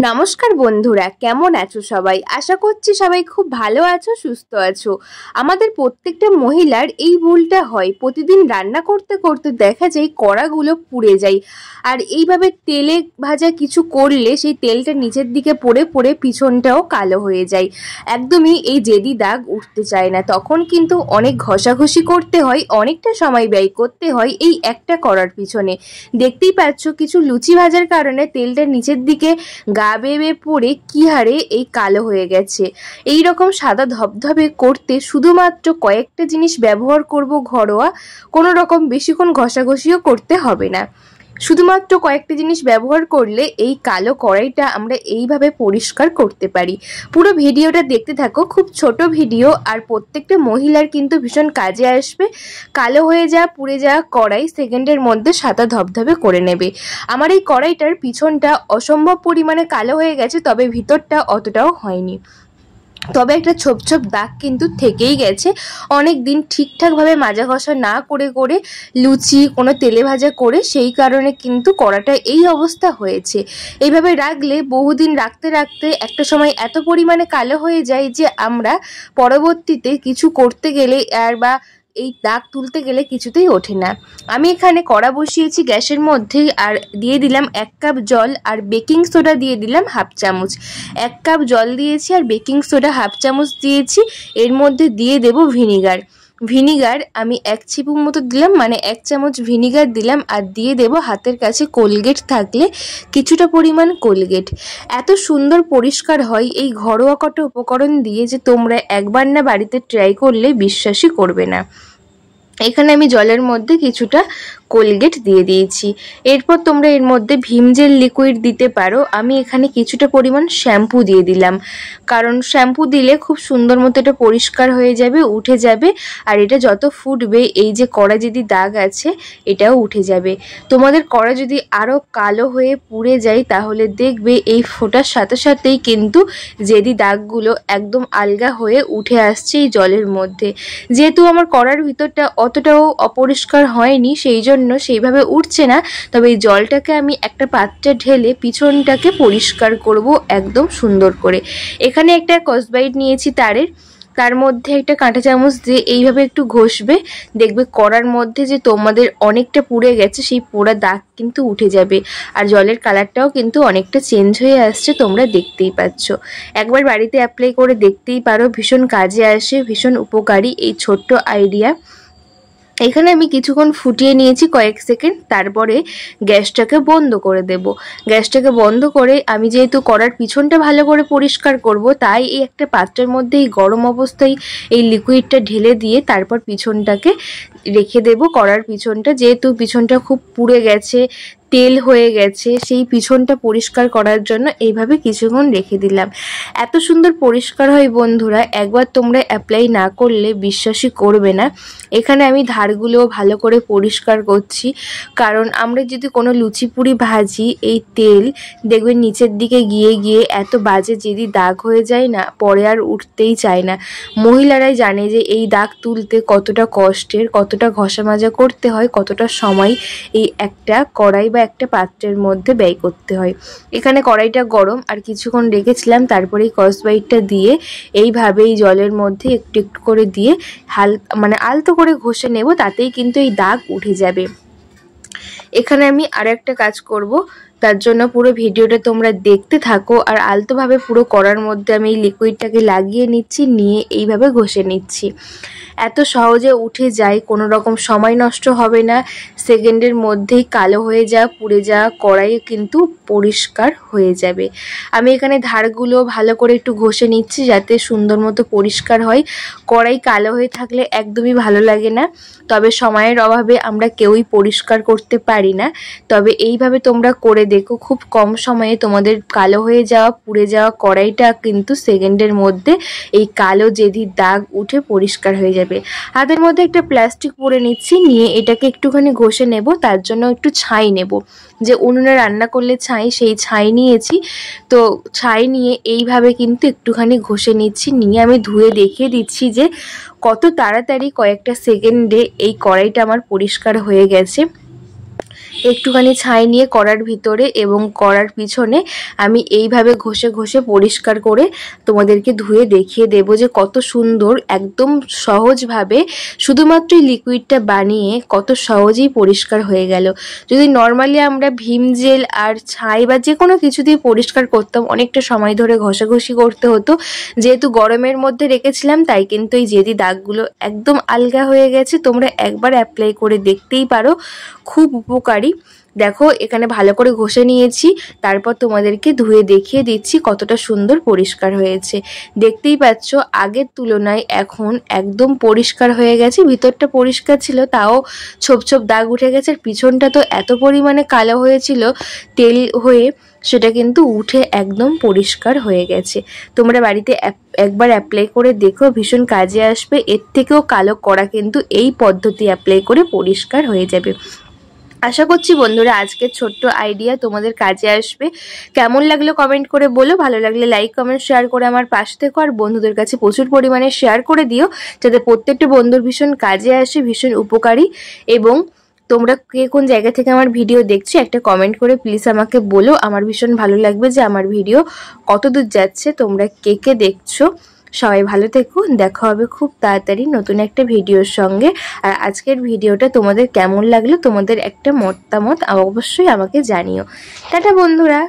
নমস্কার বন্ধুরা, কেমন আছো সবাই? আশা করছি সবাই খুব ভালো আছো, সুস্থ আছো। আমাদের প্রত্যেকটা মহিলার এই ভুলটা হয়, প্রতিদিন রান্না করতে করতে দেখা যায় কড়াগুলো পুড়ে যায়। আর এইভাবে তেলে ভাজা কিছু করলে সেই তেলটা নিচের দিকে পড়ে পড়ে পিছনটাও কালো হয়ে যায়। একদমই এই জেদি দাগ উঠতে চায় না, তখন কিন্তু অনেক ঘষাঘষি করতে হয়, অনেকটা সময় ব্যয় করতে হয় এই একটা করার পিছনে। দেখতেই পাচ্ছ কিছু লুচি ভাজার কারণে তেলটা নিচের দিকে গা বেয়ে পড়ে কি হারে এই কালো হয়ে গেছে। এই রকম সাদা ধবধবে করতে শুধুমাত্র কয়েকটা জিনিস ব্যবহার করব ঘরোয়া, কোনো রকম বেশিক্ষণ ঘষাঘষিও করতে হবে না। শুধুমাত্র কয়েকটা জিনিস ব্যবহার করলে এই কালো কড়াইটা আমরা এইভাবে পরিষ্কার করতে পারি। পুরো ভিডিওটা দেখতে থাকো, খুব ছোট ভিডিও, আর প্রত্যেকটা মহিলার কিন্তু ভীষণ কাজে আসবে। কালো হয়ে যাওয়া পুড়ে যাওয়া কড়াই সেকেন্ডের মধ্যে সাদা ধবধবে করে নেবে। আমার এই কড়াইটার পিছনটা অসম্ভব পরিমাণে কালো হয়ে গেছে, তবে ভিতরটা অতটাও হয়নি। তবে একটা ছোপ ছোপ দাগ কিন্তু থেকেই গেছে। অনেক দিন ঠিকঠাকভাবে মাজা ঘষা না করে করে লুচি কোনো তেলে ভাজা করে সেই কারণে কিন্তু কড়াটা এই অবস্থা হয়েছে। এইভাবে রাখলে বহুদিন রাখতে রাখতে একটা সময় এত পরিমাণে কালো হয়ে যায় যে আমরা পরবর্তীতে কিছু করতে গেলে বা এই দাগ তুলতে গেলে কিছুতেই ওঠে না। আমি এখানে কড়া বসিয়েছি গ্যাসের মধ্যে, আর দিয়ে দিলাম 1 কাপ জল, আর বেকিং সোডা দিয়ে দিলাম হাফ চামচ। 1 কাপ জল দিয়েছি আর বেকিং সোডা হাফ চামচ দিয়েছি। এর মধ্যে দিয়ে দেব ভিনিগার। ভিনিগার আমি 1 চিমুট মতো দিলাম, মানে 1 চামচ ভিনিগার দিলাম। আর দিয়ে দেব হাতের কাছে কোলগেট থাকলে কিছুটা পরিমাণ কোলগেট। এত সুন্দর পরিষ্কার হয় এই ঘরোয়া কটা উপকরণ দিয়ে যে তোমরা একবার না বাড়িতে ট্রাই করলে বিশ্বাসই করবে না। এখানে আমি জলের মধ্যে কিছুটা কোলগেট দিয়ে দিয়েছি। এরপর তোমরা এর মধ্যে ভিম জেল লিকুইড দিতে পারো। আমি এখানে কিছুটা পরিমাণ শ্যাম্পু দিয়ে দিলাম, কারণ শ্যাম্পু দিলে খুব সুন্দর মতো এটা পরিষ্কার হয়ে যাবে, উঠে যাবে। আর এটা যত ফুটবে এই যে কড়া যদি দাগ আছে এটাও উঠে যাবে। তোমাদের কড়া যদি আরও কালো হয়ে পুড়ে যায় তাহলে দেখবে এই ফোটার সাথে সাথেই কিন্তু জেদি দাগগুলো একদম আলগা হয়ে উঠে আসছে এই জলের মধ্যে। যেহেতু আমার কড়ার ভিতরটা অতটাও অপরিষ্কার হয়নি, সেই জন্য সেইভাবে উঠছে না। তবে এই জলটাকে আমি একটা পাত্রে ঢেলে পিছনটাকে পরিষ্কার করব একদম সুন্দর করে। এখানে একটা স্কচব্রাইট নিয়েছি তারের, তার মধ্যে একটা কাঁটা চামচ দিয়ে এইভাবে একটু ঘষবে, দেখবে কড়ার মধ্যে যে তোমাদের অনেকটা পুড়ে গেছে সেই পোড়া দাগ কিন্তু উঠে যাবে। আর জলের কালারটাও কিন্তু অনেকটা চেঞ্জ হয়ে আসছে, তোমরা দেখতেই পাচ্ছ। একবার বাড়িতে অ্যাপ্লাই করে দেখতেই পারো, ভীষণ কাজে আসে, ভীষণ উপকারী এই ছোট্ট আইডিয়া। এখানে আমি কিছুক্ষণ ফুটিয়ে নিয়েছি কয়েক সেকেন্ড, তারপরে গ্যাসটাকে বন্ধ করে দেব। গ্যাসটাকে বন্ধ করে আমি যেহেতু কড়ার পিছনটা ভালো করে পরিষ্কার করব, তাই এই একটা পাত্রের মধ্যে এই গরম অবস্থায় এই লিকুইডটা ঢেলে দিয়ে তারপর পিছনটাকে রেখে দেব। কড়ার পিছনটা যেহেতু পিছনটা খুব পুড়ে গেছে, তেল হয়ে গেছে, সেই পিছনটা পরিষ্কার করার জন্য এইভাবে কিছুক্ষণ রেখে দিলাম। এত সুন্দর পরিষ্কার হয় বন্ধুরা, একবার তোমরা অ্যাপ্লাই না করলে বিশ্বাসই করবে না। এখানে আমি ধারগুলো ভালো করে পরিষ্কার করছি, কারণ আমরা যদি কোনো লুচি পুরি ভাজি এই তেল দেখবে নিচের দিকে গিয়ে গিয়ে এত বাজে যদি দাগ হয়ে যায় না, পরে আর উঠতেই চায় না। মহিলারাই জানে যে এই দাগ তুলতে কতটা কষ্টের, কতটা ঘষা মাজা করতে হয়, কতটা সময় এই একটা কড়াই বা একটা পাত্রের মধ্যে ব্যয় করতে হয়। এখানে কড়াইটা গরম আর কিছুক্ষণ রেখেছিলাম, তারপরে এই স্কচব্রাইটটা দিয়ে এইভাবে এই জলের মধ্যে একটু একটু করে দিয়ে মানে আলতো করে ঘষে নেব, তাতেই কিন্তু এই দাগ উঠে যাবে। এখানে আমি আর একটা কাজ করব, তার জন্য পুরো ভিডিওটা তোমরা দেখতে থাকো। আর আলতোভাবে পুরো কড়ার মধ্যে আমি এই লিকুইডটাকে লাগিয়ে নিচ্ছি, নিয়ে এইভাবে ঘষে নিচ্ছি। এত সহজে উঠে যায়, কোনো রকম সময় নষ্ট হবে না, সেকেন্ডের মধ্যেই কালো হয়ে যাওয়া পুড়ে যাওয়া কড়াই কিন্তু পরিষ্কার হয়ে যাবে। আমি এখানে ধারগুলো ভালো করে একটু ঘষে নিচ্ছি যাতে সুন্দর মতো পরিষ্কার হয়। কড়াই কালো হয়ে থাকলে একদমই ভালো লাগে না, তবে সময়ের অভাবে আমরা কেউই পরিষ্কার করতে পারি না। তবে এইভাবে তোমরা করে দেখো, খুব কম সময়ে তোমাদের কালো হয়ে যাওয়া পুড়ে যাওয়া কড়াইটা কিন্তু সেকেন্ডের মধ্যে এই কালো জেদি দাগ উঠে পরিষ্কার হয়ে যাবে। হাতের মধ্যে একটা প্লাস্টিক পরে নিচ্ছি, নিয়ে এটাকে একটুখানি ঘষে নেব। তার জন্য একটু ছাই নেব, যে উনুনে রান্না করলে ছাই, সেই ছাই নিয়েছি। তো ছাই নিয়ে এইভাবে কিন্তু একটুখানি ঘষে নিচ্ছি, নিয়ে আমি ধুয়ে দেখিয়ে দিচ্ছি যে কত তাড়াতাড়ি কয়েকটা সেকেন্ডে এই কড়াইটা আমার পরিষ্কার হয়ে গেছে। একটুখানি ছাই নিয়ে কড়ার ভিতরে এবং কড়ার পিছনে আমি এইভাবে ঘষে ঘষে পরিষ্কার করে তোমাদেরকে ধুয়ে দেখিয়ে দেবো যে কত সুন্দর একদম সহজভাবে শুধুমাত্র লিকুইডটা বানিয়ে কত সহজেই পরিষ্কার হয়ে গেল। যদি নর্মালি আমরা ভীম জেল আর ছাই বা যে কোনো কিছু দিয়ে পরিষ্কার করতাম অনেকটা সময় ধরে ঘষাঘষি করতে হতো। যেহেতু গরমের মধ্যে রেখেছিলাম তাই কিন্তু এই জেদি দাগগুলো একদম আলগা হয়ে গেছে। তোমরা একবার অ্যাপ্লাই করে দেখতেই পারো, খুব উপকারী। দেখো এখানে ভালো করে ঘষে নিয়েছি, তারপর তোমাদেরকে ধুয়ে দেখিয়ে দিচ্ছি কতটা সুন্দর পরিষ্কার হয়েছে। দেখতেই পাচ্ছ আগের তুলনায় এখন একদম পরিষ্কার হয়ে গেছে। ভিতরটা পরিষ্কার ছিল তাও ছোপ ছোপ দাগ উঠে গেছে, আর পিছনটা তো এত পরিমাণে কালো হয়েছিল তেল হয়ে, সেটা কিন্তু উঠে একদম পরিষ্কার হয়ে গেছে। তোমরা বাড়িতে একবার অ্যাপ্লাই করে দেখো, ভীষণ কাজে আসবে। এর থেকেও কালো করা কিন্তু এই পদ্ধতি অ্যাপ্লাই করে পরিষ্কার হয়ে যাবে। আশা করছি বন্ধুরা আজকের ছোট্ট আইডিয়া তোমাদের কাজে আসবে। কেমন লাগলো কমেন্ট করে বলো, ভালো লাগলে লাইক কমেন্ট শেয়ার করে আমার পাশে থেকো, আর বন্ধুদের কাছে প্রচুর পরিমাণে শেয়ার করে দিও যাতে প্রত্যেকটা বন্ধুর ভীষণ কাজে আসে, ভীষণ উপকারী। এবং তোমরা কে কোন জায়গা থেকে আমার ভিডিও দেখছো একটা কমেন্ট করে প্লিজ আমাকে বলো, আমার ভীষণ ভালো লাগবে যে আমার ভিডিও কত দূর যাচ্ছে, তোমরা কে কে দেখছো। সবাই ভালো থেকো, দেখা হবে খুব তাড়াতাড়ি নতুন একটা ভিডিওর সঙ্গে। আর আজকের ভিডিওটা তোমাদের কেমন লাগলো, তোমাদের একটা মতামত অবশ্যই আমাকে জানিও। টাটা বন্ধুরা।